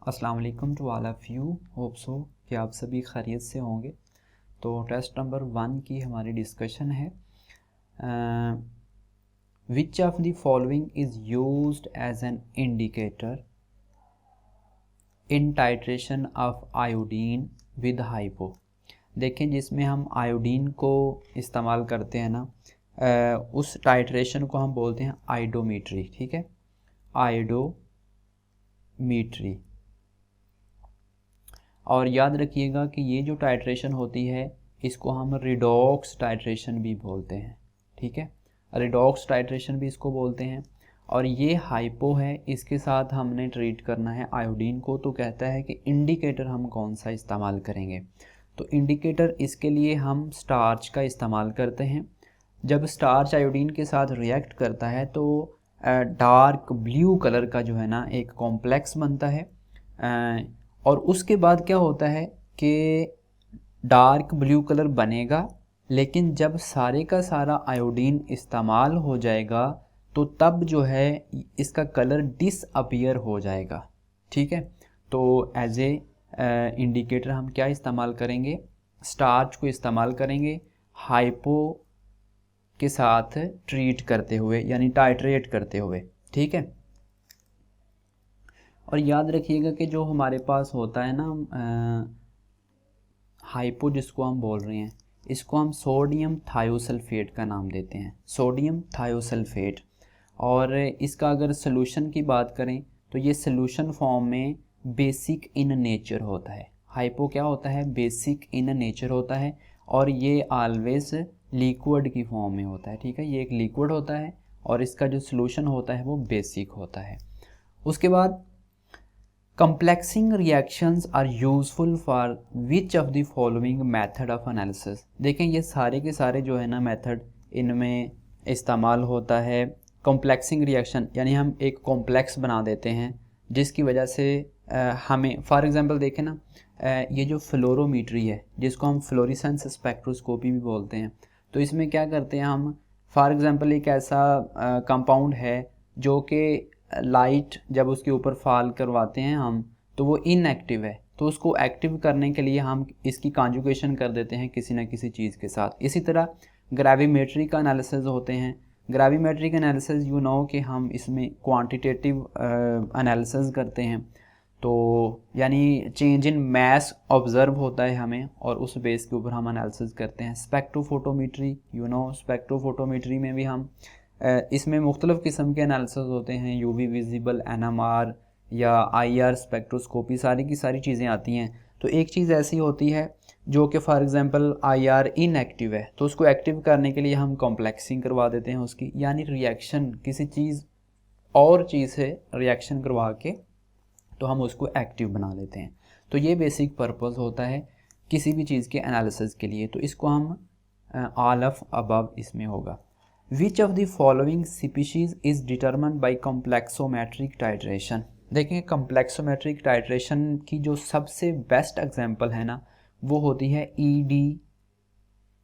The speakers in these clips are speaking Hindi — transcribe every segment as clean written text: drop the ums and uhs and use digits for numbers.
अस्सलाम वालेकुम to all of you. Hope so कि आप सभी खैरियत से होंगे। तो टेस्ट नंबर 1 की हमारी डिस्कशन है। Which of the following is used as an indicator in titration of iodine with hypo. देखें, जिसमें हम आयोडीन को इस्तेमाल करते हैं ना, उस टाइट्रेशन को हम बोलते हैं आयोडोमीट्री। ठीक है, आयोडोमीट्री। और याद रखिएगा कि ये जो टाइट्रेशन होती है इसको हम रिडॉक्स टाइट्रेशन भी बोलते हैं। ठीक है, रिडॉक्स टाइट्रेशन भी इसको बोलते हैं। और ये हाइपो है, इसके साथ हमने ट्रीट करना है आयोडीन को। तो कहता है कि इंडिकेटर हम कौन सा इस्तेमाल करेंगे। तो इंडिकेटर इसके लिए हम स्टार्च का इस्तेमाल करते हैं। जब स्टार्च आयोडीन के साथ रिएक्ट करता है तो डार्क ब्लू कलर का जो है ना एक कॉम्प्लेक्स बनता है। और उसके बाद क्या होता है कि डार्क ब्लू कलर बनेगा, लेकिन जब सारे का सारा आयोडीन इस्तेमाल हो जाएगा तो तब जो है इसका कलर डिसअपियर हो जाएगा। ठीक है, तो एज ए इंडिकेटर हम क्या इस्तेमाल करेंगे, स्टार्च को इस्तेमाल करेंगे हाइपो के साथ ट्रीट करते हुए, यानी टाइट्रेट करते हुए। ठीक है, और याद रखिएगा कि जो हमारे पास होता है ना हाइपो जिसको हम बोल रहे हैं, इसको हम सोडियम थायोसल्फेट का नाम देते हैं, सोडियम थायोसल्फेट। और इसका अगर सॉल्यूशन की बात करें तो ये सॉल्यूशन फॉर्म में बेसिक इन नेचर होता है। हाइपो क्या होता है, बेसिक इन नेचर होता है, और ये ऑलवेज लिक्विड की फॉर्म में होता है। ठीक है, ये एक लिक्विड होता है और इसका जो सॉल्यूशन होता है वो बेसिक होता है। उसके बाद complexing reactions are useful for which of the following method of analysis. देखें, ये सारे के सारे जो है ना मेथड, इनमें इस्तेमाल होता है कंप्लेक्सिंग रिएक्शन, यानी हम एक कॉम्प्लेक्स बना देते हैं जिसकी वजह से हमें फॉर एग्जांपल देखें ना, ये जो फ्लोरोमीट्री है जिसको हम फ्लोरेसेंस स्पेक्ट्रोस्कोपी भी बोलते हैं, तो इसमें क्या करते हैं हम, फॉर एग्जांपल एक ऐसा कंपाउंड है जो कि लाइट जब उसके ऊपर फॉल करवाते हैं हम तो वो इनएक्टिव है, तो उसको एक्टिव करने के लिए हम इसकी कॉन्जुगेशन कर देते हैं किसी न किसी चीज़ के साथ। इसी तरह ग्रेविमेट्री का एनालिसिस होते हैं। ग्रेविमेट्री का एनालिसिस यू नो कि हम इसमें क्वांटिटेटिव एनालिसिस करते हैं, तो यानी चेंज इन मैस ऑब्ज़र्व होता है हमें और उस बेस के ऊपर हम एनालिसिस करते हैं। स्पेक्ट्रोफोटोमीट्री, यू नो स्पेक्ट्रोफोटोमीट्री में भी हम इसमें मुख्तलिफ़ किस्म के एनालिसिस होते हैं, यूवी विजिबल, एनएमआर या आईआर स्पेक्ट्रोस्कोपी, सारी की सारी चीज़ें आती हैं। तो एक चीज़ ऐसी होती है जो कि फॉर एग्जांपल आईआर इनएक्टिव है, तो उसको एक्टिव करने के लिए हम कॉम्प्लेक्सिंग करवा देते हैं उसकी, यानी रिएक्शन किसी चीज़ और चीज़ से रिएक्शन करवा के तो हम उसको एक्टिव बना लेते हैं। तो ये बेसिक पर्पस होता है किसी भी चीज़ के एनालिसिस के लिए। तो इसको हम ऑल ऑफ अबव इसमें होगा। विच of the following species is determined bye complexometric titration. देखें, कॉम्प्लेक्सोमेट्रिक टाइट्रेशन की जो सबसे बेस्ट एग्जांपल है ना वो होती है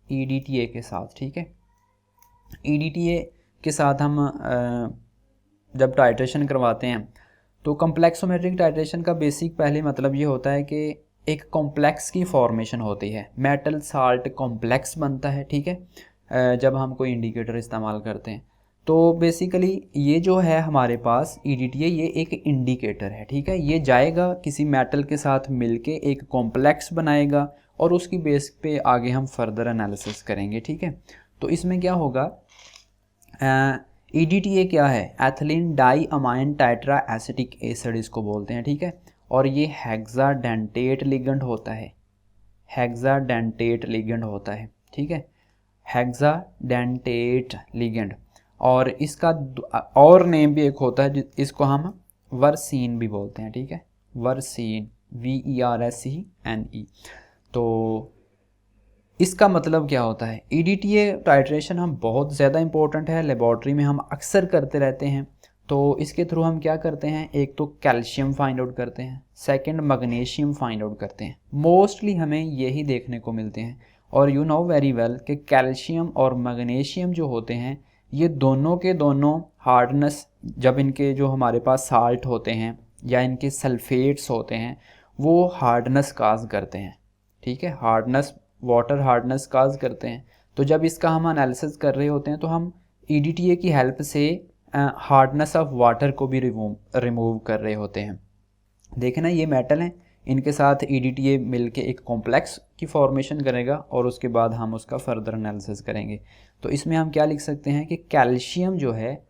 EDTA के साथ। ठीक है, EDTA के साथ हम जब टाइट्रेशन करवाते हैं तो कॉम्प्लेक्सोमेट्रिक टाइट्रेशन का बेसिक पहले मतलब ये होता है कि एक कॉम्प्लेक्स की फॉर्मेशन होती है, मेटल साल्ट कॉम्प्लेक्स बनता है। ठीक है, जब हम कोई इंडिकेटर इस्तेमाल करते हैं तो बेसिकली ये जो है हमारे पास EDTA ये एक इंडिकेटर है। ठीक है, ये जाएगा किसी मेटल के साथ मिलके एक कॉम्प्लेक्स बनाएगा और उसकी बेस पे आगे हम फर्दर एनालिसिस करेंगे। ठीक है, तो इसमें क्या होगा, EDTA क्या है, ethylene diamine tetraacetic acid इसको बोलते हैं। ठीक है, और ये हेक्साडेंटेट लिगेंड होता है, हेक्साडेंटेट लिगेंड होता है। ठीक है, हेक्साडेंटेट लिगेंड। और इसका और नेम भी एक होता है, इसको हम वर्सीन भी बोलते हैं। ठीक है, वर्सीन, VERSENE। तो इसका मतलब क्या होता है, EDTA टाइट्रेशन हम बहुत ज़्यादा इंपॉर्टेंट है, लेबॉर्ट्री में हम अक्सर करते रहते हैं। तो इसके थ्रू हम क्या करते हैं, एक तो कैल्शियम फाइंड आउट करते हैं, सेकंड मैग्नीशियम फाइंड आउट करते हैं। मोस्टली हमें यही देखने को मिलते हैं। और यू नो वेरी वेल कि कैल्शियम और मैग्नीशियम जो होते हैं ये दोनों के दोनों हार्डनेस, जब इनके जो हमारे पास साल्ट होते हैं या इनके सल्फेट्स होते हैं वो हार्डनेस काज करते हैं, ठीक है, हार्डनेस, वाटर हार्डनेस काज करते हैं। तो जब इसका हम एनालिसिस कर रहे होते हैं तो हम EDTA की हेल्प से हार्डनेस ऑफ वाटर को भी रिमूव कर रहे होते हैं। देखें ना, ये मेटल हैं, इनके साथ EDTA मिलके एक कॉम्प्लेक्स की फॉर्मेशन करेगा और उसके बाद हम उसका फर्दर एनालिसिस करेंगे। तो इसमें हम क्या लिख सकते हैं कि कैल्शियम जो है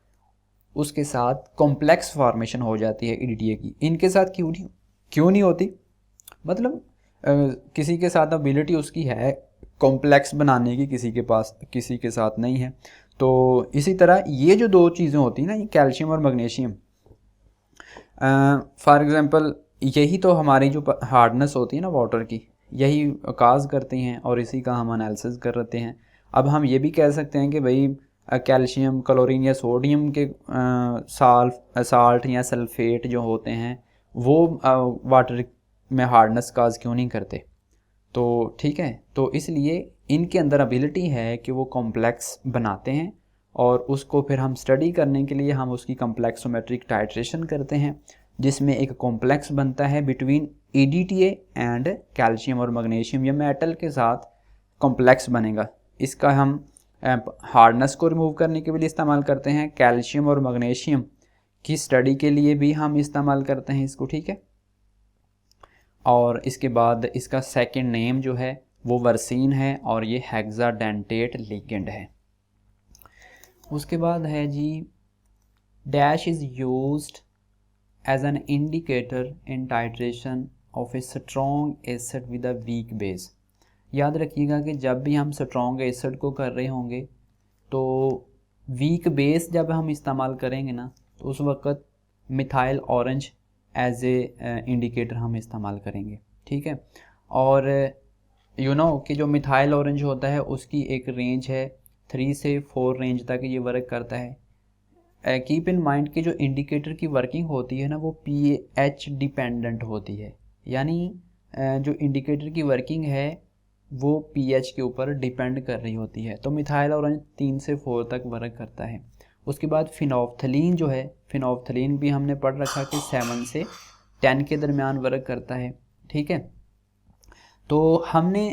उसके साथ कॉम्प्लेक्स फॉर्मेशन हो जाती है EDTA की। इनके साथ क्यों नहीं होती, मतलब किसी के साथ एबिलिटी उसकी है कॉम्प्लेक्स बनाने की, किसी के साथ नहीं है। तो इसी तरह ये जो दो चीज़ें होती हैं ना, ये कैल्शियम और मैग्नीशियम, फॉर एग्ज़ाम्पल यही तो हमारी जो हार्डनेस होती है ना वाटर की, यही काज करती हैं और इसी का हम एनालिसिस कर रहे हैं। अब हम ये भी कह सकते हैं कि भाई कैल्शियम, क्लोरीन या सोडियम के साल्ट या सल्फेट जो होते हैं वो वाटर में हार्डनेस काज क्यों नहीं करते। तो ठीक है, तो इसलिए इनके अंदर एबिलिटी है कि वो कॉम्प्लेक्स बनाते हैं और उसको फिर हम स्टडी करने के लिए हम उसकी कॉम्प्लेक्सोमेट्रिक टाइट्रेशन करते हैं, जिसमें एक कॉम्प्लेक्स बनता है बिटवीन EDTA एंड कैल्शियम और मैग्नीशियम। ये मेटल के साथ कॉम्प्लेक्स बनेगा, इसका हम हार्डनेस को रिमूव करने के लिए इस्तेमाल करते हैं, कैल्शियम और मैग्नीशियम की स्टडी के लिए भी हम इस्तेमाल करते हैं इसको, ठीक है। और इसके बाद इसका सेकंड नेम जो है वो वर्सीन है और ये हेक्साडेंटेट लिगेंड है। उसके बाद है जी dash is used as an indicator in titration of a strong acid with a weak base. याद रखिएगा कि जब भी हम स्ट्रॉन्ग एसिड को कर रहे होंगे तो वीक बेस जब हम इस्तेमाल करेंगे ना, तो उस वक़्त methyl orange as a indicator हम इस्तेमाल करेंगे, ठीक है। और कि जो मिथाइल ऑरेंज होता है उसकी एक रेंज है 3 से 4 रेंज तक ये वर्क करता है। कीप इन माइंड कि जो इंडिकेटर की वर्किंग होती है ना वो pH डिपेंडेंट होती है, यानी जो इंडिकेटर की वर्किंग है वो pH के ऊपर डिपेंड कर रही होती है। तो मिथाइल ऑरेंज 3 से 4 तक वर्क करता है। उसके बाद फिनोल्फथलीन जो है, फिनोल्फथलीन भी हमने पढ़ रखा कि 7 से 10 के दरमियान वर्क करता है, ठीक है। तो हमने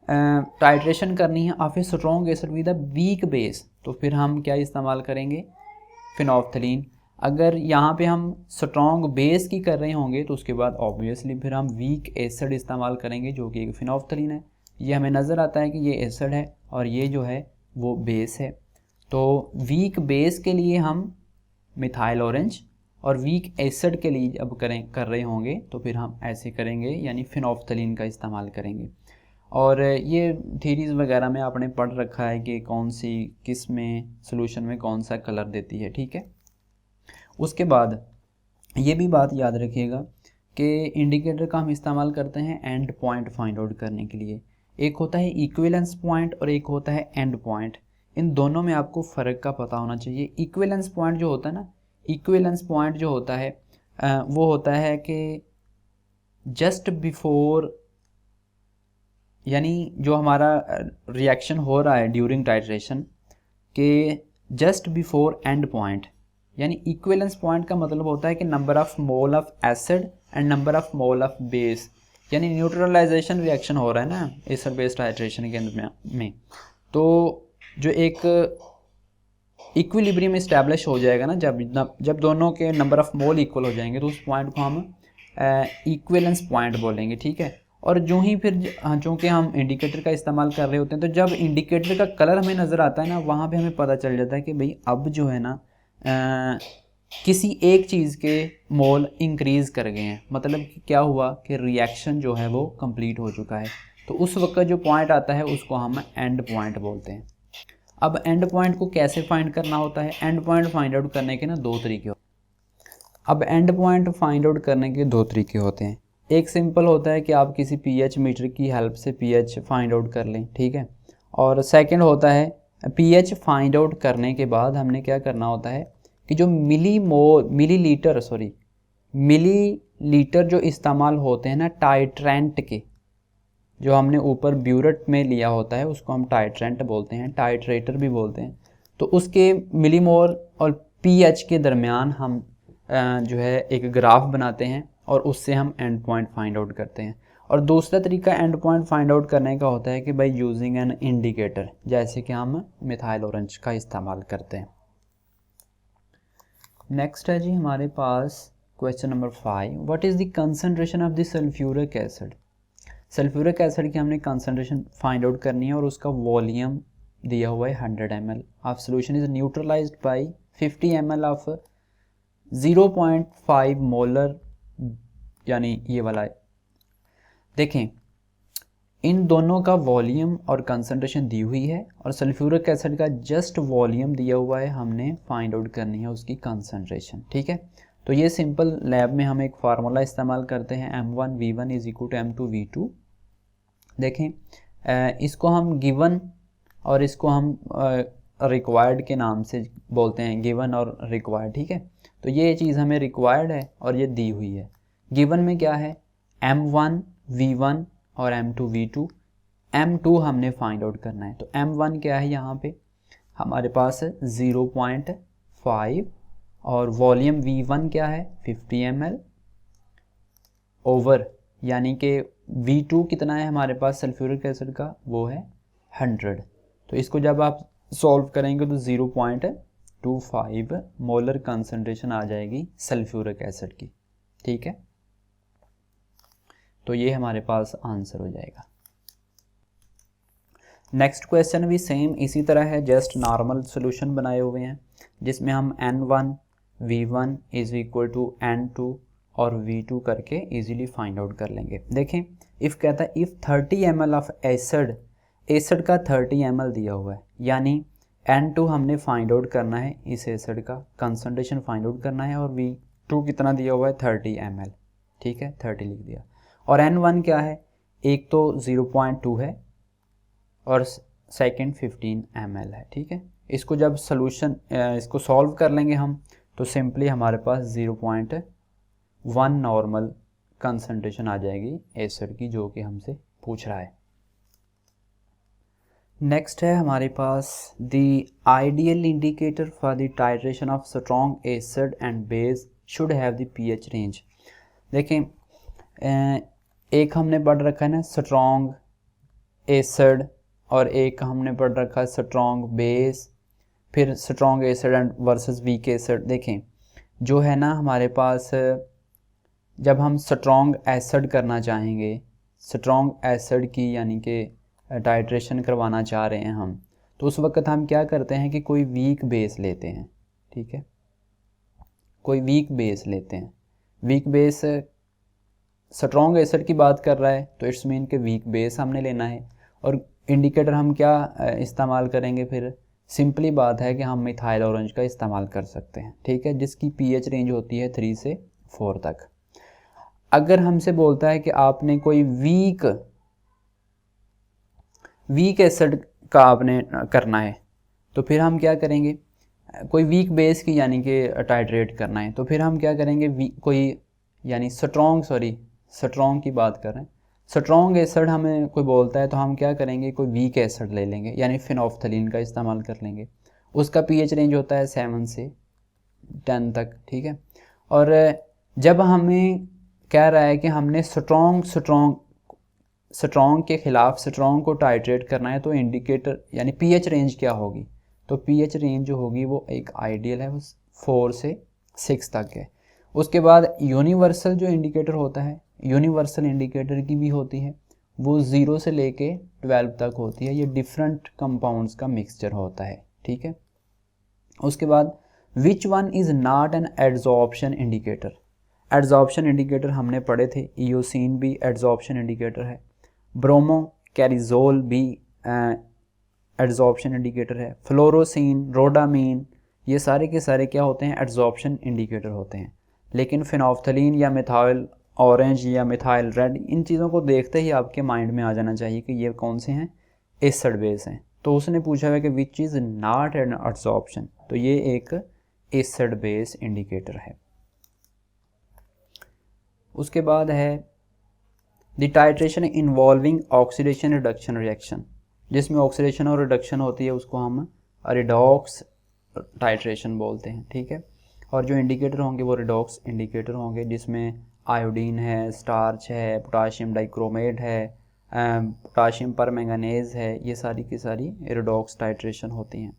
टाइट्रेशन करनी है of a strong acid with a weak base, तो फिर हम क्या इस्तेमाल करेंगे, फिनोल्फथलीन। अगर यहाँ पे हम स्ट्रॉन्ग बेस की कर रहे होंगे तो उसके बाद ऑब्वियसली फिर हम वीक एसिड इस्तेमाल करेंगे जो कि एक फिनोल्फथलीन है। ये हमें नज़र आता है कि ये एसिड है और ये जो है वो बेस है। तो वीक बेस के लिए हम मिथाइल ऑरेंज और वीक एसिड के लिए अब कर रहे होंगे तो फिर हम ऐसे करेंगे, यानी फिनोल्फथलीन का इस्तेमाल करेंगे। और ये थीरीज़ वगैरह में आपने पढ़ रखा है कि कौन सी किस में सोल्यूशन में कौन सा कलर देती है, ठीक है। उसके बाद ये भी बात याद रखिएगा कि इंडिकेटर का हम इस्तेमाल करते हैं एंड पॉइंट फाइंड आउट करने के लिए। एक होता है इक्विवेलेंस पॉइंट और एक होता है एंड पॉइंट। इन दोनों में आपको फ़र्क का पता होना चाहिए। इक्विवेलेंस पॉइंट जो होता है ना, इक्विवेलेंस पॉइंट जो होता है वो होता है कि जस्ट बिफोर, यानी जो हमारा रिएक्शन हो रहा है ड्यूरिंग टाइट्रेशन के जस्ट बिफोर एंड पॉइंट। यानी इक्विवेलेंस पॉइंट का मतलब होता है कि number of mole of acid and number of mole of base, यानी न्यूट्रलाइजेशन रिएक्शन हो रहा है ना एसिड बेस टाइट्रेशन के अंदर में, तो जो एक इक्विलिब्रियम इस्टेब्लिश हो जाएगा ना, जब दोनों के नंबर ऑफ मोल इक्वल हो जाएंगे तो उस पॉइंट को हम इक्विवेलेंस पॉइंट बोलेंगे, ठीक है। और जो ही फिर चूँकि हम इंडिकेटर का इस्तेमाल कर रहे होते हैं तो जब इंडिकेटर का कलर हमें नज़र आता है ना, वहाँ पे हमें पता चल जाता है कि भाई अब जो है ना किसी एक चीज़ के मोल इंक्रीज़ कर गए हैं, मतलब कि क्या हुआ कि रिएक्शन जो है वो कंप्लीट हो चुका है। तो उस वक्त जो पॉइंट आता है उसको हम एंड पॉइंट बोलते हैं। अब एंड पॉइंट को कैसे फाइंड करना होता है, एंड पॉइंट फाइंड आउट करने के ना दो तरीके होते हैं। अब एंड पॉइंट फाइंड आउट करने के दो तरीके होते हैं। एक सिंपल होता है कि आप किसी pH मीटर की हेल्प से pH फाइंड आउट कर लें, ठीक है। और सेकंड होता है pH फाइंड आउट करने के बाद हमने क्या करना होता है कि जो मिलीलीटर जो इस्तेमाल होते हैं ना टाइट्रेंट के, जो हमने ऊपर ब्यूरेट में लिया होता है उसको हम टाइट्रेंट बोलते हैं, टाइट्रेटर भी बोलते हैं। तो उसके मिलीमोल और pH के दरमियान हम जो है एक ग्राफ बनाते हैं और उससे हम एंड पॉइंट फाइंड आउट करते हैं। और दूसरा तरीका एंड पॉइंट फाइंड आउट करने का होता है कि भाई यूजिंग एन इंडिकेटर, जैसे कि हम मिथाइल ऑरेंज का इस्तेमाल करते हैं। नेक्स्ट है जी हमारे पास question number 5, what is the concentration of the sulphuric acid. Sulphuric acid की हमने कंसंट्रेशन फाइंड आउट करनी है और उसका वॉल्यूम दिया हुआ है 100 ml of solution is neutralised by 50 ml of 0.5 molar, यानी ये वाला है। देखें इन दोनों का वॉल्यूम और कंसंट्रेशन दी हुई है और सल्फ्यूरिक एसिड का जस्ट वॉल्यूम दिया हुआ है, हमने फाइंड आउट करनी है उसकी कंसंट्रेशन। ठीक है, तो ये सिंपल लैब में हम एक फार्मूला इस्तेमाल करते हैं M1V1 is equal to M2V2। देखें इसको हम गिवन और इसको हम रिक्वायर्ड के नाम से बोलते हैं, गिवन और रिक्वायर्ड। ठीक है, तो ये चीज़ हमें रिक्वायर्ड है और ये दी हुई है। गिवन में क्या है M1V1 और M2V2, M2 हमने फाइंड आउट करना है। तो M1 क्या है यहाँ पे हमारे पास 0.5 और वॉल्यूम V1 क्या है 50 ml ओवर, यानी कि V2 कितना है हमारे पास सल्फ्यूरिक एसिड का, वो है 100। तो इसको जब आप सॉल्व करेंगे तो 0.25 मोलर कंसंट्रेशन आ जाएगी सल्फ्यूरिक एसिड की। ठीक है, तो ये हमारे पास आंसर हो जाएगा। नेक्स्ट क्वेश्चन भी सेम इसी तरह है, जस्ट नॉर्मल सॉल्यूशन बनाए हुए हैं जिसमें हम N1V1 is equal to N2 और V2 करके इजीली फाइंड आउट कर लेंगे। देखें इफ़ कहता है इफ़ 30 ml ऑफ एसिड का 30 ml दिया हुआ है, यानी N2 हमने फाइंड आउट करना है, इस एसिड का कंसंट्रेशन फाइंड आउट करना है और V2 कितना दिया हुआ है 30 ml। ठीक है, 30 लिख दिया। और N1 क्या है, एक तो 0.2 है और सेकंड 15 ml है। ठीक है, इसको जब सॉल्यूशन इसको सॉल्व कर लेंगे हम तो सिंपली हमारे पास 0.1 नॉर्मल कंसंट्रेशन आ जाएगी एसिड की, जो कि हमसे पूछ रहा है। नेक्स्ट है हमारे पास the ideal indicator for the titration of strong acid and base should have the pH range. देखें एक हमने पढ़ रखा है ना स्ट्रॉन्ग एसिड और एक हमने पढ़ रखा है स्ट्रॉन्ग बेस, फिर strong acid and versus weak acid. देखें जो है ना हमारे पास जब हम स्ट्रॉन्ग एसिड करना चाहेंगे, स्ट्रॉन्ग एसिड की यानी कि टाइट्रेशन करवाना चाह रहे हैं हम, तो उस वक्त हम क्या करते हैं कि कोई वीक बेस लेते हैं। ठीक है, कोई वीक बेस लेते हैं। वीक बेस स्ट्रॉन्ग एसिड की बात कर रहा है तो इट्स मीन कि वीक बेस हमने लेना है। और इंडिकेटर हम क्या इस्तेमाल करेंगे, फिर सिंपली बात है कि हम मिथाइल ऑरेंज का इस्तेमाल कर सकते हैं। ठीक है, जिसकी pH रेंज होती है 3 से 4 तक। अगर हमसे बोलता है कि आपने कोई वीक एसिड का आपने करना है तो फिर हम क्या करेंगे, कोई वीक बेस की यानी कि टाइट्रेट करना है तो फिर हम क्या करेंगे, कोई यानी स्ट्रॉन्ग की बात कर रहे हैं, स्ट्रॉन्ग एसिड हमें कोई बोलता है तो हम क्या करेंगे, कोई वीक एसिड ले लेंगे यानी फिनोल्फथलीन का इस्तेमाल कर लेंगे। उसका pH रेंज होता है 7 से 10 तक। ठीक है, और जब हमें कह रहा है कि हमने स्ट्रॉन्ग के ख़िलाफ़ स्ट्रॉन्ग को टाइट्रेट करना है तो इंडिकेटर यानी pH रेंज क्या होगी, तो pH रेंज जो होगी वो एक आइडियल है, वो 4 से 6 तक है। उसके बाद यूनिवर्सल जो इंडिकेटर होता है, यूनिवर्सल इंडिकेटर की भी होती है, वो 0 से लेके 12 तक होती है। ये डिफरेंट कंपाउंड्स का मिक्सचर होता है। ठीक है, उसके बाद which one is not an adsorption indicator. Adsorption indicator हमने पढ़े थे, ईओसिन भी एड्जॉर्प्शन इंडिकेटर है, ब्रोमो कैरिजोल भी एड्जॉर्प्शन इंडिकेटर है, फ्लोरोसिन, रोडामीन, ये सारे के सारे क्या होते हैं, एड्जॉर्प्शन इंडिकेटर होते हैं। लेकिन फिनोल्फथलीन या मिथाइल ऑरेंज या मिथाइल रेड, इन चीज़ों को देखते ही आपके माइंड में आ जाना चाहिए कि ये कौन से हैं, एसिड बेस हैं। तो उसने पूछा है कि which is not an adsorption, तो ये एक एसिड बेस इंडिकेटर है। उसके बाद है the titration involving oxidation reduction reaction, जिसमें ऑक्सीडेशन और रिडक्शन होती है, उसको हम रिडॉक्स टाइट्रेशन बोलते हैं। ठीक है, और जो इंडिकेटर होंगे वो रिडॉक्स इंडिकेटर होंगे, जिसमें आयोडीन है, स्टार्च है, पोटाशियम डाइक्रोमेट है, पोटाशियम परमैंगनीज है, ये सारी की सारी रिडॉक्स टाइट्रेशन होती हैं।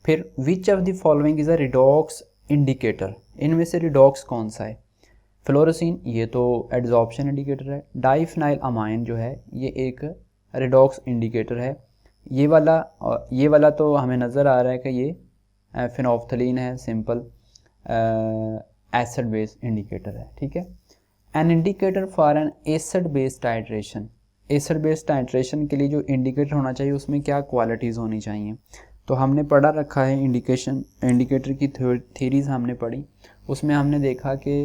फिर विच of the following is a redox indicator, इनमें से रिडॉक्स कौन सा है? फ्लोरोसिन, ये तो एड्जॉर्प्शन इंडिकेटर है। डाइफिनाइल अमाइन जो है ये एक रिडॉक्स इंडिकेटर है। ये वाला तो हमें नज़र आ रहा है कि ये फिनोफ्थलीन है, सिंपल एसिड बेस इंडिकेटर है, ठीक है। An indicator for an acid base titration, acid base titration के लिए जो इंडिकेटर होना चाहिए उसमें क्या क्वालिटीज़ होनी चाहिए? तो हमने पढ़ा रखा है इंडिकेटर की थ्योरीज हमने पढ़ी, उसमें हमने देखा कि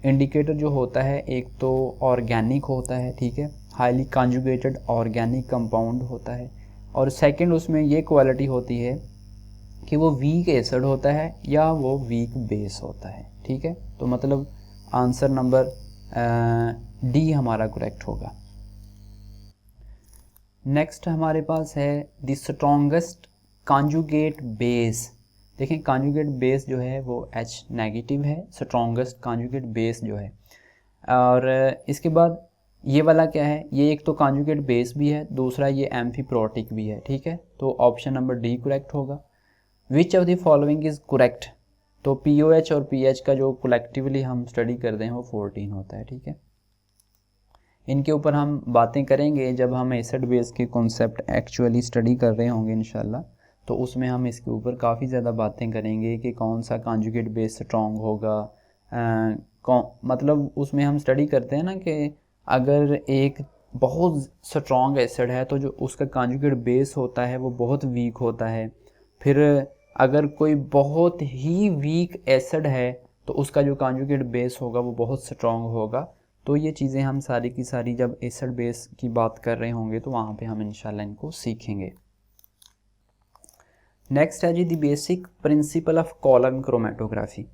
इंडिकेटर जो होता है एक तो ऑर्गेनिक होता है, ठीक है, हाईली कॉन्जुगेटेड ऑर्गेनिक कंपाउंड होता है, और सेकंड उसमें ये क्वालिटी होती है कि वो वीक एसिड होता है या वो वीक बेस होता है, ठीक है। तो मतलब आंसर नंबर डी हमारा करेक्ट होगा। नेक्स्ट हमारे पास है द स्ट्रॉन्गेस्ट कॉन्जुगेट बेस। देखें कॉन्जुगेट बेस जो है वो H नेगेटिव है, स्ट्रॉन्गेस्ट कॉन्जुगेट बेस जो है। और इसके बाद ये वाला क्या है, ये एक तो कॉन्जुगेट बेस भी है, दूसरा ये एम्फीप्रोटिक भी है, ठीक है। तो ऑप्शन नंबर डी करेक्ट होगा। विच of the following is correct, तो POH और PH का जो कलेक्टिवली हम स्टडी करते हैं वो 14 होता है, ठीक है। इनके ऊपर हम बातें करेंगे जब हम एसिड बेस के कॉन्सेप्ट एक्चुअली स्टडी कर रहे होंगे इंशाल्लाह, तो उसमें हम इसके ऊपर काफ़ी ज़्यादा बातें करेंगे कि कौन सा कॉन्जुगेट बेस स्ट्रॉन्ग होगा। मतलब उसमें हम स्टडी करते हैं ना कि अगर एक बहुत स्ट्रॉन्ग एसिड है तो जो उसका कॉन्जुगेट बेस होता है वो बहुत वीक होता है। फिर अगर कोई बहुत ही वीक एसिड है तो उसका जो कॉन्जुगेट बेस होगा वो बहुत स्ट्रॉन्ग होगा। तो ये चीज़ें हम सारी की सारी जब एसिड बेस की बात कर रहे होंगे तो वहाँ पे हम इंशाल्लाह इनको सीखेंगे। नेक्स्ट है जी the basic principle of column chromatography.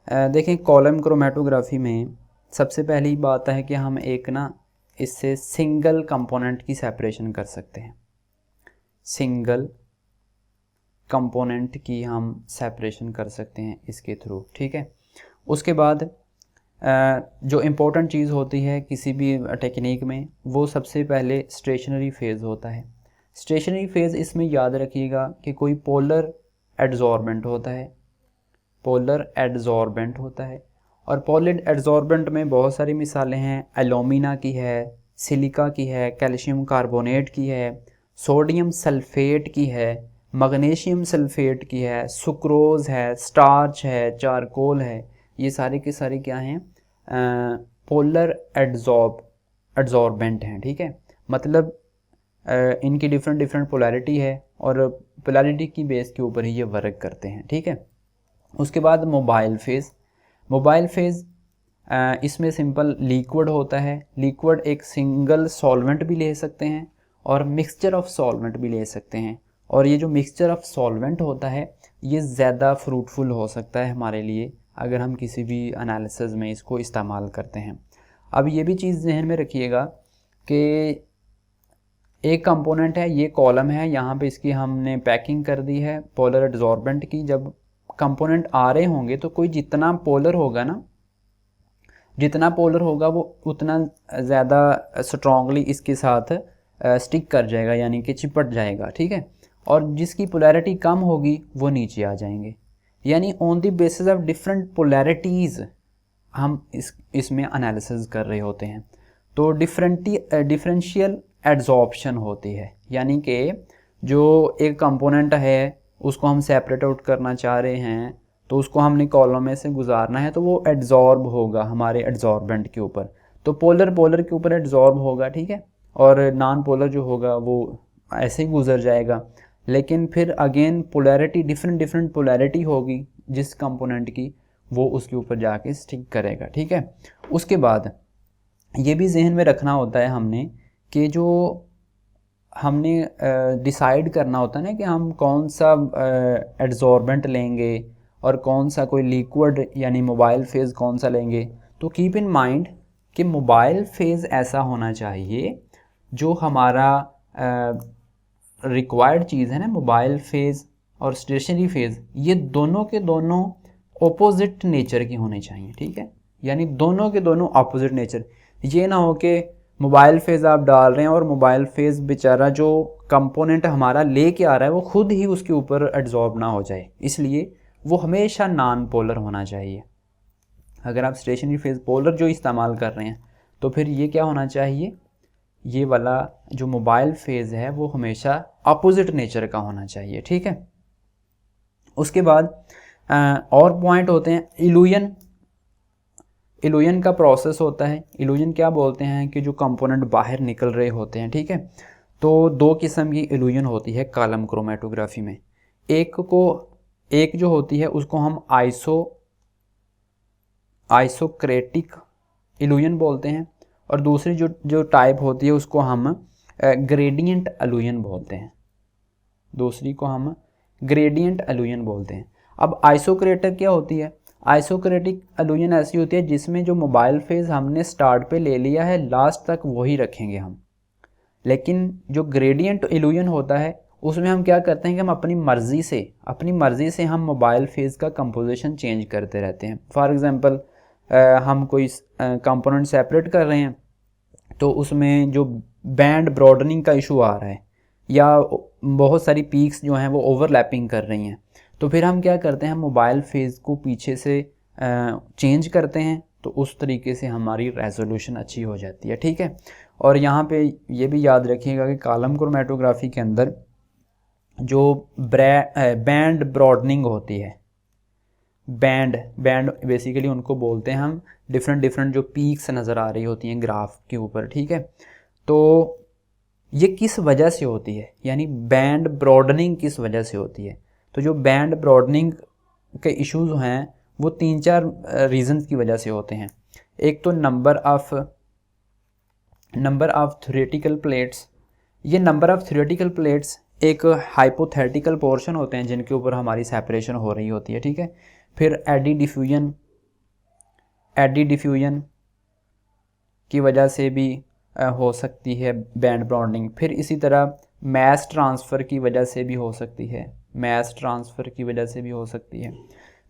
देखें कॉलम क्रोमेटोग्राफी में सबसे पहली बात है कि हम एक ना इससे सिंगल कंपोनेंट की सेपरेशन कर सकते हैं, सिंगल कंपोनेंट की हम सेपरेशन कर सकते हैं इसके थ्रू, ठीक है। उसके बाद जो इम्पोर्टेंट चीज़ होती है किसी भी टेक्निक में वो सबसे पहले स्टेशनरी फेज़ होता है। स्टेशनरी फेज़ इसमें याद रखिएगा कि कोई पोलर एडजॉर्बेंट होता है, पोलर एडजॉर्बेंट होता है, और पोलर एडजॉर्बेंट में बहुत सारी मिसालें हैं, एल्यूमिना की है, सिलिका की है, कैल्शियम कार्बोनेट की है, सोडियम सल्फेट की है, मैग्नीशियम सल्फेट की है, सुक्रोज़ है, स्टार्च है, चारकोल है, ये सारे के सारे क्या हैं, पोलर एडजॉर्बेंट हैं, ठीक है। मतलब इनकी डिफरेंट पोलैरिटी है और पोलैरिटी की बेस के ऊपर ही ये वर्क करते हैं, ठीक है। उसके बाद मोबाइल फेज़ इसमें सिंपल लिक्विड होता है। लिक्विड एक सिंगल सॉल्वेंट भी ले सकते हैं और मिक्सचर ऑफ सॉल्वेंट भी ले सकते हैं, और ये जो मिक्सचर ऑफ सॉल्वेंट होता है ये ज़्यादा फ्रूटफुल हो सकता है हमारे लिए अगर हम किसी भी एनालिसिस में इसको इस्तेमाल करते हैं। अब ये भी चीज़ जहन में रखिएगा कि एक कंपोनेंट है, ये कॉलम है, यहाँ पे इसकी हमने पैकिंग कर दी है पोलर एडजॉर्बेंट की। जब कंपोनेंट आ रहे होंगे तो कोई जितना पोलर होगा ना, जितना पोलर होगा वो उतना ज़्यादा स्ट्रॉन्गली इसके साथ स्टिक कर जाएगा, यानी कि चिपट जाएगा, ठीक है। और जिसकी पोलैरिटी कम होगी वो नीचे आ जाएंगे, यानी on the basis of different polarities हम इसमें एनालिसिस कर रहे होते हैं। तो डिफरेंशियल एड्जॉर्प्शन होती है, यानी कि जो एक कंपोनेंट है उसको हम सेपरेट आउट करना चाह रहे हैं तो उसको हमने कॉलम में से गुजारना है तो वो एड्जॉर्ब होगा हमारे एड्जॉर्बेंट के ऊपर। तो पोलर के ऊपर एड्जॉर्ब होगा, ठीक है, और नॉन पोलर जो होगा वो ऐसे ही गुजर जाएगा। लेकिन फिर अगेन पोलैरिटी डिफरेंट पोलैरिटी होगी जिस कंपोनेंट की, वो उसके ऊपर जाके स्टिक करेगा, ठीक है। उसके बाद ये भी जहन में रखना होता है हमने कि जो हमने डिसाइड करना होता है ना कि हम कौन सा एड्जॉर्बेंट लेंगे और कौन सा कोई लिक्विड यानी मोबाइल फेज़ कौन सा लेंगे। तो कीप इन माइंड कि मोबाइल फेज़ ऐसा होना चाहिए जो हमारा रिक्वायर्ड चीज़ है ना, मोबाइल फेज़ और स्टेशनरी फेज़, ये दोनों के दोनों ऑपोजिट नेचर की होनी चाहिए, ठीक है, यानी दोनों के दोनों ऑपोजिट नेचर। ये ना हो कि मोबाइल फेज़ आप डाल रहे हैं और मोबाइल फेज़ बेचारा जो कंपोनेंट हमारा लेके आ रहा है वो खुद ही उसके ऊपर एब्जॉर्ब ना हो जाए, इसलिए वो हमेशा नॉन पोलर होना चाहिए। अगर आप स्टेशनरी फेज़ पोलर जो इस्तेमाल कर रहे हैं तो फिर ये क्या होना चाहिए, ये वाला जो मोबाइल फेज़ है वो हमेशा अपोजिट नेचर का होना चाहिए, ठीक है। उसके बाद और पॉइंट होते हैं इल्यूजन। इल्यूजन का प्रोसेस होता है। इल्यूजन क्या बोलते हैं कि जो कंपोनेंट बाहर निकल रहे होते हैं, ठीक है। तो दो किस्म की इल्यूजन होती है कॉलम क्रोमेटोग्राफी में। एक जो होती है उसको हम आइसोक्रेटिक इल्यूजन बोलते हैं, और दूसरी जो टाइप होती है उसको हम ग्रेडियंट इल्यूजन बोलते हैं। दूसरी को हम ग्रेडियंट इल्यूजन बोलते हैं। अब आइसोक्रेटिक क्या होती है? आइसोक्रेटिक इल्यूजन ऐसी होती है जिसमें जो मोबाइल फेज़ हमने स्टार्ट पे ले लिया है लास्ट तक वही रखेंगे हम, लेकिन जो ग्रेडियंट इल्यूजन होता है उसमें हम क्या करते हैं कि हम अपनी मर्ज़ी से हम मोबाइल फेज़ का कंपोजिशन चेंज करते रहते हैं। फॉर एग्ज़ाम्पल हम कोई कंपोनेंट सेपरेट कर रहे हैं तो उसमें जो बैंड ब्रॉडनिंग का इशू आ रहा है या बहुत सारी पीक्स जो हैं वो ओवरलैपिंग कर रही हैं, तो फिर हम क्या करते हैं, हम मोबाइल फेज़ को पीछे से चेंज करते हैं, तो उस तरीके से हमारी रेजोल्यूशन अच्छी हो जाती है, ठीक है। और यहाँ पे ये भी याद रखिएगा कि कॉलम क्रोमेटोग्राफी के अंदर जो बैंड ब्रॉडनिंग होती है, बैंड बेसिकली उनको बोलते हैं हम, डिफरेंट जो पीक्स नज़र आ रही होती हैं ग्राफ के ऊपर, ठीक है। तो ये किस वजह से होती है, यानी बैंड ब्रॉडनिंग किस वजह से होती है? तो जो बैंड ब्रॉडनिंग के इश्यूज हैं वो 3-4 रीज़न्स की वजह से होते हैं। एक तो नंबर ऑफ थ्योरेटिकल प्लेट्स। ये नंबर ऑफ थ्योरेटिकल प्लेट्स एक हाइपोथेटिकल पोर्शन होते हैं जिनके ऊपर हमारी सेपरेशन हो रही होती है, ठीक है। फिर एडी डिफ्यूजन की वजह से भी हो सकती है बैंड ब्रॉडनिंग। फिर इसी तरह मैस ट्रांसफ़र की वजह से भी हो सकती है,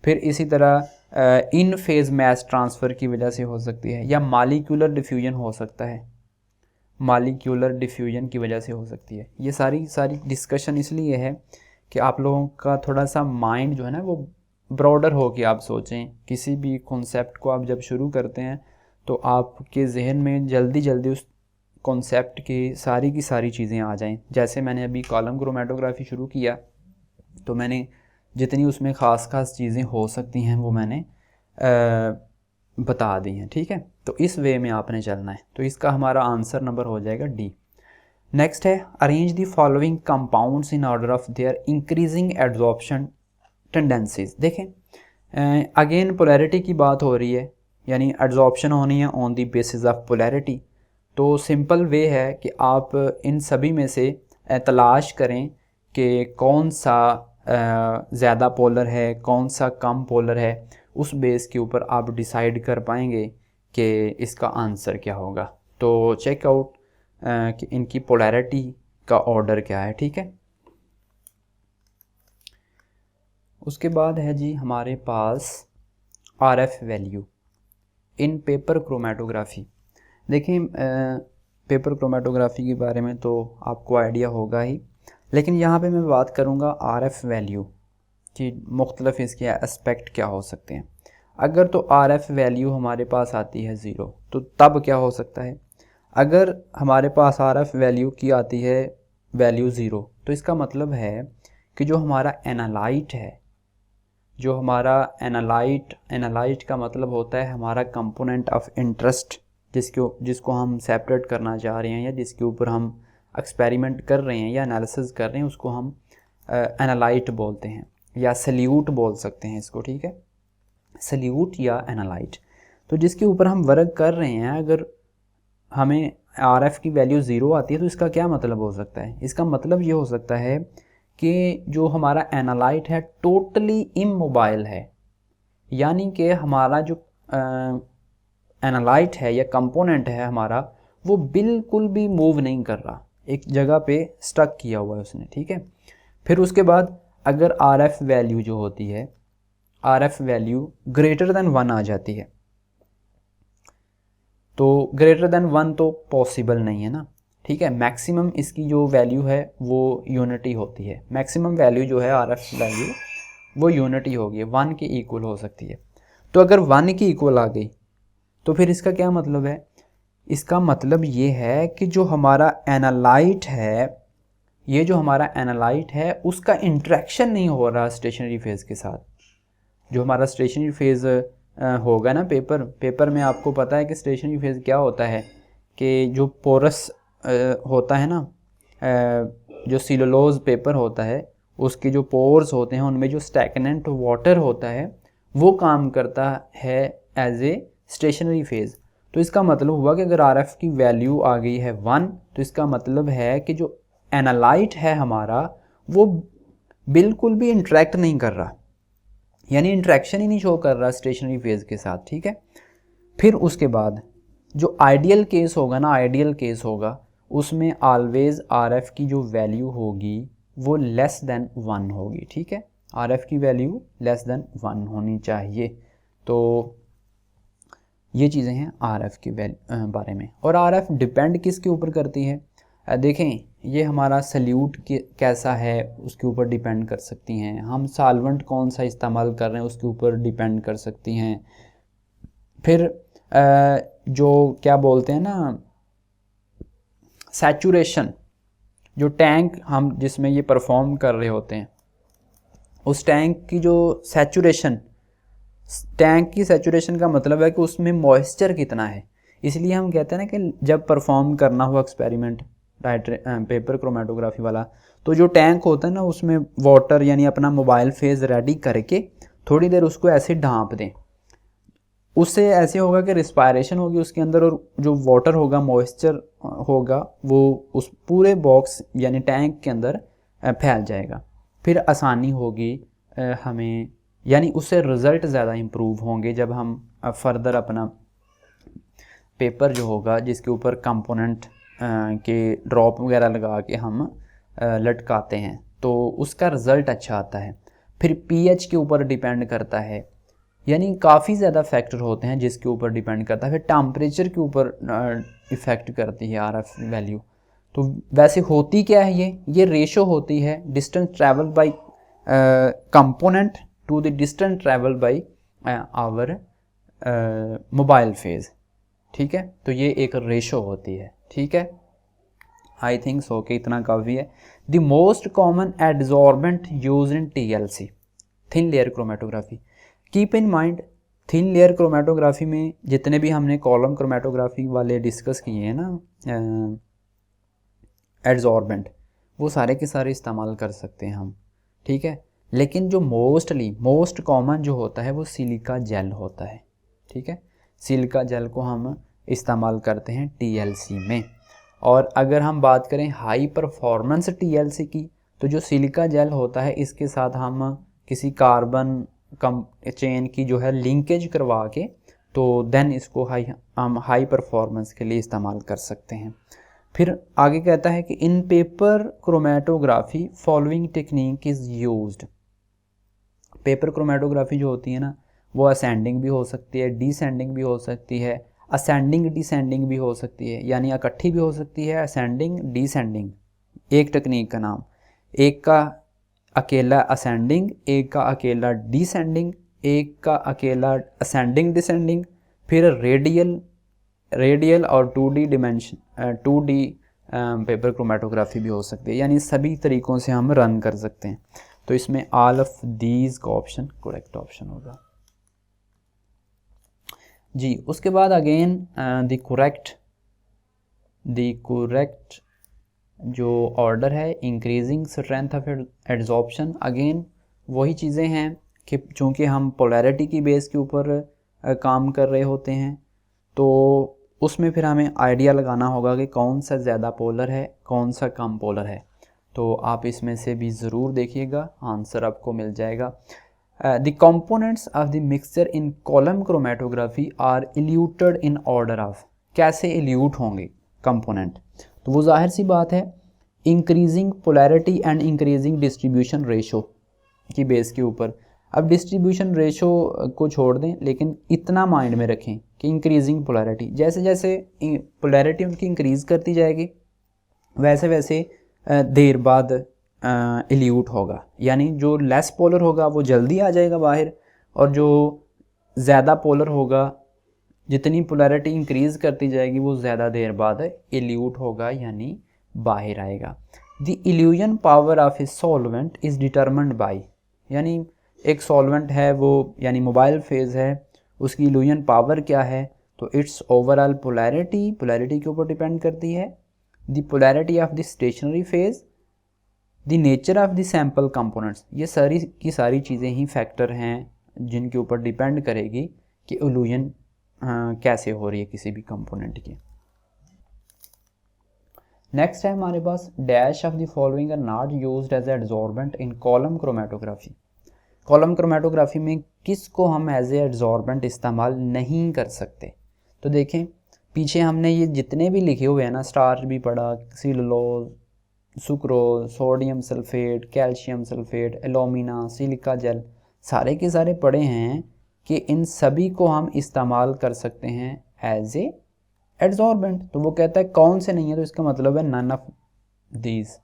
फिर इसी तरह इन फेज़ मैस ट्रांसफ़र की वजह से हो सकती है, या मॉलिक्यूलर डिफ्यूजन हो सकता है, मॉलिक्यूलर डिफ्यूजन की वजह से हो सकती है। ये सारी डिस्कशन इसलिए है कि आप लोगों का थोड़ा सा माइंड जो है ना वो ब्रॉडर हो कि आप सोचें, किसी भी कॉन्सेप्ट को आप जब शुरू करते हैं तो आपके जहन में जल्दी उस कॉन्सेप्ट की सारी चीज़ें आ जाएं। जैसे मैंने अभी कॉलम क्रोमेटोग्राफी शुरू किया तो मैंने जितनी उसमें ख़ास चीज़ें हो सकती हैं वो मैंने बता दी हैं, ठीक है। तो इस वे में आपने चलना है, तो इसका हमारा आंसर नंबर हो जाएगा डी। नेक्स्ट है arrange the following compounds in order of their increasing adsorption tendencies. देखें अगेन पोलैरिटी की बात हो रही है, यानी एड्जॉर्प्शन होनी है on the basis of polarity. तो सिंपल वे है कि आप इन सभी में से तलाश करें कि कौन सा ज़्यादा पोलर है, कौन सा कम पोलर है, उस बेस के ऊपर आप डिसाइड कर पाएंगे कि इसका आंसर क्या होगा। तो चेक आउट कि इनकी पोलैरिटी का ऑर्डर क्या है, ठीक है। उसके बाद है जी हमारे पास RF value in paper chromatography. देखें पेपर क्रोमेटोग्राफी के बारे में तो आपको आइडिया होगा ही, लेकिन यहाँ पे मैं बात करूँगा आरएफ वैल्यू कि मुख्तलिफ इसके एस्पेक्ट क्या हो सकते हैं। अगर तो आरएफ वैल्यू हमारे पास आती है 0 तो तब क्या हो सकता है? अगर हमारे पास आरएफ वैल्यू की आती है वैल्यू 0 तो इसका मतलब है कि जो हमारा एनालाइट है, जो हमारा एनालाइट का मतलब होता है हमारा कंपोनेंट ऑफ इंटरेस्ट, जिसको हम सेपरेट करना चाह रहे हैं या जिसके ऊपर हम एक्सपेरिमेंट कर रहे हैं या एनालिसिस कर रहे हैं, उसको हम एनालाइट बोलते हैं या सल्यूट बोल सकते हैं इसको, ठीक है, सल्यूट या एनालाइट। तो जिसके ऊपर हम वर्क कर रहे हैं, अगर हमें आरएफ की वैल्यू 0 आती है तो इसका क्या मतलब हो सकता है? इसका मतलब ये हो सकता है कि जो हमारा एनालाइट है टोटली इमोबाइल है, यानी कि हमारा जो एनालाइट है या कंपोनेंट है हमारा वो बिल्कुल भी मूव नहीं कर रहा, एक जगह पे स्टक किया हुआ है उसने, ठीक है। फिर उसके बाद अगर आरएफ वैल्यू जो होती है RF वैल्यू ग्रेटर देन 1 आ जाती है, तो ग्रेटर देन 1 तो पॉसिबल नहीं है ना, ठीक है। मैक्सिमम इसकी जो वैल्यू है वो यूनिटी होती है, मैक्सिमम वैल्यू जो है RF वैल्यू वो यूनिटी होगी, 1 के इक्वल हो सकती है। तो अगर 1 की इक्वल आ गई तो फिर इसका क्या मतलब है, इसका मतलब ये है कि जो हमारा एनालाइट है, ये जो हमारा एनालाइट है उसका इंटरेक्शन नहीं हो रहा स्टेशनरी फेज़ के साथ। जो हमारा स्टेशनरी फेज़ होगा ना, पेपर में आपको पता है कि स्टेशनरी फेज़ क्या होता है, कि जो पोरस होता है ना, जो सिलोलोज पेपर होता है उसके जो पोर्स होते हैं उनमें जो स्टैगनेंट वाटर होता है वो काम करता है एज ए स्टेशनरी फेज़। तो इसका मतलब हुआ कि अगर RF की वैल्यू आ गई है 1 तो इसका मतलब है कि जो एनालाइट है हमारा वो बिल्कुल भी इंटरेक्ट नहीं कर रहा, यानी इंटरेक्शन ही नहीं शो कर रहा स्टेशनरी फेज़ के साथ, ठीक है। फिर उसके बाद जो आइडियल केस होगा ना, आइडियल केस होगा उसमें ऑलवेज RF की जो वैल्यू होगी वो लेस देन 1 होगी, ठीक है। RF की वैल्यू लेस देन 1 होनी चाहिए। तो ये चीज़ें हैं RF के बारे में। और RF डिपेंड किसके ऊपर करती है, देखें ये हमारा सल्यूट कैसा है उसके ऊपर डिपेंड कर सकती हैं, हम साल्वेंट कौन सा इस्तेमाल कर रहे हैं उसके ऊपर डिपेंड कर सकती हैं। फिर जो क्या बोलते हैं ना, सैचुरेशन, जो टैंक हम जिसमें ये परफॉर्म कर रहे होते हैं उस टैंक की जो सैचुरेशन, टैंक की सैचुरेशन का मतलब है कि उसमें मॉइस्चर कितना है। इसलिए हम कहते हैं ना कि जब परफॉर्म करना हो एक्सपेरिमेंट पेपर क्रोमेटोग्राफी वाला, तो जो टैंक होता है ना उसमें वाटर यानी अपना मोबाइल फेज़ रेडी करके थोड़ी देर उसको ऐसे ढाँप दें, उससे ऐसे होगा कि रिस्पायरेशन होगी उसके अंदर और जो वाटर होगा, मॉइस्चर होगा, वो उस पूरे बॉक्स यानी टैंक के अंदर फैल जाएगा। फिर आसानी होगी हमें, यानी उससे रिज़ल्ट ज़्यादा इम्प्रूव होंगे जब हम फर्दर अपना पेपर जो होगा जिसके ऊपर कंपोनेंट के ड्रॉप वगैरह लगा के हम लटकाते हैं तो उसका रिज़ल्ट अच्छा आता है। फिर pH के ऊपर डिपेंड करता है, यानी काफ़ी ज़्यादा फैक्टर होते हैं जिसके ऊपर डिपेंड करता है। फिर टेम्परेचर के ऊपर इफ़ेक्ट करती है RF वैल्यू। तो वैसे होती क्या है, ये रेशो होती है distance travel by component to the distance travel by our mobile phase, ठीक है। तो ये एक रेशो होती है, ठीक है। आई थिंक सो कि इतना काफ़ी है। The most common adsorbent use in TLC, thin layer chromatography. Keep in mind thin layer chromatography में जितने भी हमने कॉलम क्रोमेटोग्राफी वाले डिस्कस किए हैं ना एडजॉर्बेंट, वो सारे के सारे इस्तेमाल कर सकते हैं हम, ठीक है। लेकिन जो मोस्ट कॉमन जो होता है वो सिलिका जेल होता है, ठीक है। सिलिका जेल को हम इस्तेमाल करते हैं TLC में। और अगर हम बात करें हाई परफॉर्मेंस TLC की, तो जो सिलिका जेल होता है इसके साथ हम किसी कार्बन चेन की जो है लिंकेज करवा के तो देन इसको हम हाई परफॉर्मेंस के लिए इस्तेमाल कर सकते हैं। फिर आगे कहता है कि इन paper chromatography following technique is used. Paper chromatography जो होती है ना वो असेंडिंग भी हो सकती है, डिसेंडिंग भी हो सकती है, असेंडिंग डिसेंडिंग भी हो सकती है, यानी इकट्ठी भी हो सकती है, असेंडिंग डिसेंडिंग एक टेक्निक का नाम। एक का अकेला असेंडिंग, एक का अकेला डिसेंडिंग, एक का अकेला असेंडिंग डिसेंडिंग, फिर रेडियल और 2D dimension 2D paper chromatography भी हो सकती है, यानी सभी तरीक़ों से हम रन कर सकते हैं। तो इसमें ऑल ऑफ दीज का ऑप्शन करेक्ट ऑप्शन होगा जी। उसके बाद अगेन द करेक्ट जो ऑर्डर है increasing strength of adsorption, again वही चीज़ें हैं कि चूँकि हम पोलैरिटी की बेस के ऊपर काम कर रहे होते हैं तो उसमें फिर हमें आइडिया लगाना होगा कि कौन सा ज़्यादा पोलर है, कौन सा कम पोलर है। तो आप इसमें से भी ज़रूर देखिएगा, आंसर आपको मिल जाएगा। The components of the mixture in column chromatography are eluted in order of, कैसे इल्यूट होंगे कंपोनेंट, तो वो जाहिर सी बात है increasing polarity and increasing distribution ratio की बेस के ऊपर। अब डिस्ट्रीब्यूशन रेशो को छोड़ दें, लेकिन इतना माइंड में रखें कि इंक्रीजिंग पोलैरिटी, जैसे जैसे पोलैरिटी उनकी इंक्रीज़ करती जाएगी वैसे वैसे देर बाद इल्यूट होगा, यानी जो लेस पोलर होगा वो जल्दी आ जाएगा बाहर, और जो ज़्यादा पोलर होगा, जितनी पोलैरिटी इंक्रीज़ करती जाएगी वो ज़्यादा देर बाद इल्यूट होगा यानी बाहर आएगा। The illusion power of a solvent is determined bye, यानी एक सॉल्वेंट है वो यानी मोबाइल फेज़ है, उसकी इल्यूजन पावर क्या है, तो इट्स ओवरऑल पोलैरिटी, पोलैरिटी के ऊपर डिपेंड करती है। The polarity of the stationary phase, the nature of the sample components, ये सारी की सारी चीज़ें ही फैक्टर हैं जिनके ऊपर डिपेंड करेगी कि इल्यूजन कैसे हो रही है किसी भी कंपोनेंट की। नेक्स्ट है हमारे पास dash of the following are not used as adsorbent in column chromatography. Column chromatography में किसको हम एज ए एडजॉर्बेंट इस्तेमाल नहीं कर सकते, तो देखें पीछे हमने ये जितने भी लिखे हुए हैं ना, स्टार्च भी पढ़ा, cellulose, sucrose, sodium sulphate, calcium sulphate, alumina, silica gel, सारे के सारे पढ़े हैं कि इन सभी को हम इस्तेमाल कर सकते हैं एज ए एडजॉर्बेंट। तो वो कहता है कौन से नहीं है, तो इसका मतलब है none of these.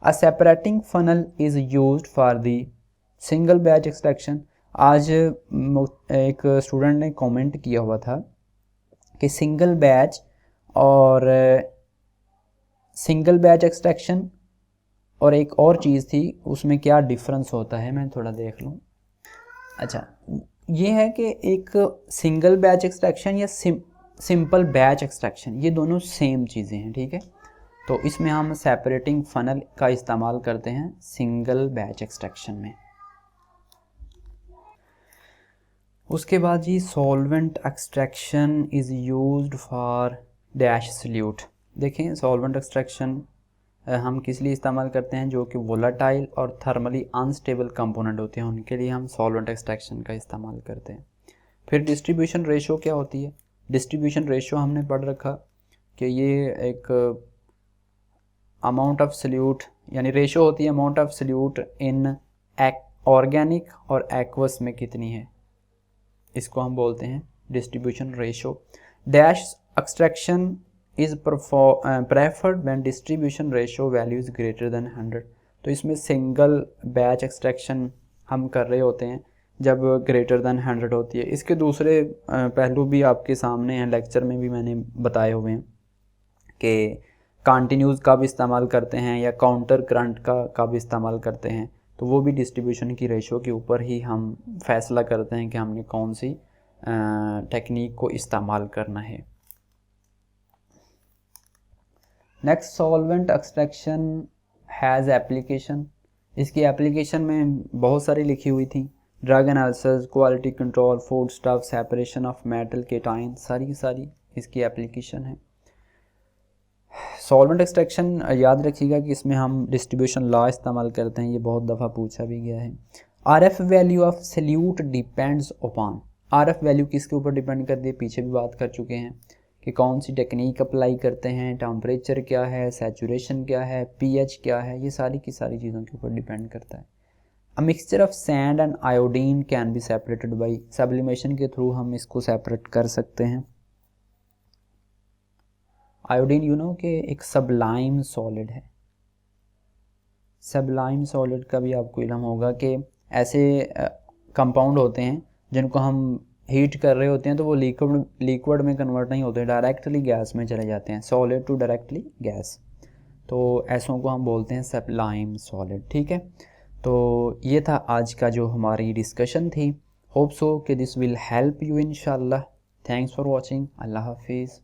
A separating funnel is used for the single batch extraction. आज एक स्टूडेंट ने कमेंट किया हुआ था कि सिंगल बैच और सिंगल बैच एक्सट्रैक्शन और एक और चीज़ थी, उसमें क्या डिफरेंस होता है, मैं थोड़ा देख लूँ। अच्छा, ये है कि एक सिंगल बैच एक्सट्रैक्शन या सिंपल बैच एक्सट्रैक्शन, ये दोनों सेम चीज़ें हैं, ठीक है। तो इसमें हम सेपरेटिंग फनल का इस्तेमाल करते हैं सिंगल बैच एक्सट्रैक्शन में। उसके बाद जी solvent extraction is used for dash solute. देखें सॉल्वेंट एक्सट्रैक्शन हम किस लिए इस्तेमाल करते हैं, जो कि वोलाटाइल और थर्मली अनस्टेबल कंपोनेंट होते हैं, उनके लिए हम सॉल्वेंट एक्सट्रैक्शन का इस्तेमाल करते हैं। फिर डिस्ट्रीब्यूशन रेशो क्या होती है, डिस्ट्रीब्यूशन रेशो हमने पढ़ रखा कि ये एक अमाउंट ऑफ सल्यूट यानी रेशो होती है amount of solute in organic और एक्वस में कितनी है, इसको हम बोलते हैं distribution ratio. Dash extraction is preferred when distribution ratio value is greater than 100। तो इसमें सिंगल बैच एक्सट्रैक्शन हम कर रहे होते हैं जब ग्रेटर देन 100 होती है। इसके दूसरे पहलू भी आपके सामने हैं, लेक्चर में भी मैंने बताए हुए हैं कि कंटिन्यूस का भी इस्तेमाल करते हैं या काउंटर करंट का भी इस्तेमाल करते हैं, तो वो भी डिस्ट्रीब्यूशन की रेशो के ऊपर ही हम फैसला करते हैं कि हमने कौन सी टेक्निक को इस्तेमाल करना है। Next solvent extraction has application. इसकी एप्लीकेशन में बहुत सारी लिखी हुई थी, drug analysis, quality control, food stuff, separation of metal cation, सारी की सारी इसकी एप्लीकेशन है। सॉल्वेंट एक्सट्रैक्शन याद रखिएगा कि इसमें हम डिस्ट्रीब्यूशन लॉ इस्तेमाल करते हैं, ये बहुत दफ़ा पूछा भी गया है। RF value of solute depends upon, RF value किसके ऊपर डिपेंड करती है, पीछे भी बात कर चुके हैं कि कौन सी टेक्निक अप्लाई करते हैं, टेम्परेचर क्या है, सैचुरेशन क्या है, पीएच क्या है, ये सारी की सारी चीज़ों के ऊपर डिपेंड करता है। A mixture of sand and iodine can be separated by sublimation के थ्रू हम इसको सेपरेट कर सकते हैं। आयोडीन यू नो कि एक सबलाइम सॉलिड है, सबलाइम सॉलिड का भी आपको इल्म होगा कि ऐसे कंपाउंड होते हैं जिनको हम हीट कर रहे होते हैं तो वो लिक्विड में कन्वर्ट नहीं होते, डायरेक्टली गैस में चले जाते हैं, सॉलिड टू डायरेक्टली गैस, तो ऐसों को हम बोलते हैं सबलाइम सॉलिड, ठीक है। तो ये था आज का जो हमारी डिस्कशन थी। होप सो कि दिस विल हेल्प यू इंशाल्लाह। Thanks for watching. अल्लाह हाफिज़।